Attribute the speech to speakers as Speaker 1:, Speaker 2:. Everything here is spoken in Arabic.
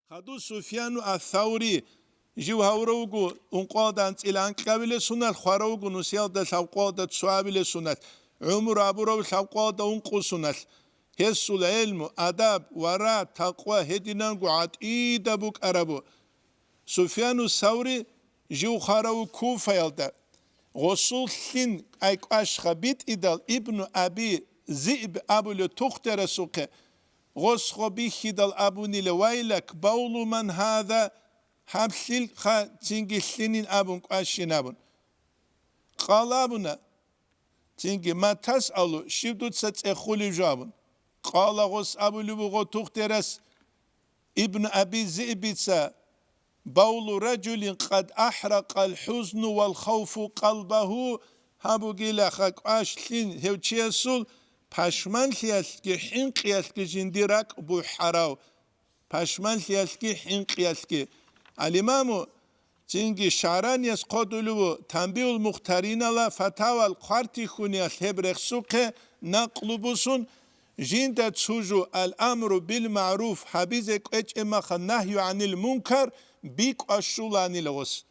Speaker 1: خدو سفيان الثوري جيو هاوروغو انقادان تيلان قابل سنات خواروغو نسيال دا سابقودا تسوابل سنات عمر ابورو سابقودا انقو سنات هسو العلم ادب ورا تقوى هدينانغو عتيدا بوك ارابو سفيان الثوري جيو خاراو كوفا يلدا غسول سين ايك اشخا بيت ادال ابن ابي ذئب ابو لتختر سوكه غسخو بيخدال ابوني لويلك باولو من هذا حبسيل خا تنجي سنين ابون قاشين ابون قال ابونا تنجي ما تسألو شبدو تسأخولي جابون قال غس ابو لبغو تخترس ابن ابي ذئبتسا باولو رجل قد احرق الحزن والخوف قلبه هابو جيلا خاك اشلين هو تشيسول پشمن خیاسکی حین خیاسکی جندیرک بو حراو پشمن خیاسکی حین خیاسکی الامامو چنگی شعران یس قدلو تنبیه المختارین لا فتاوى القارتی خونی الهبرخ سوق نقل بسون جند تسوجو الامر بالمعروف حبیزک اچ امخ نهی عن المنکر بیک اشولانی لغس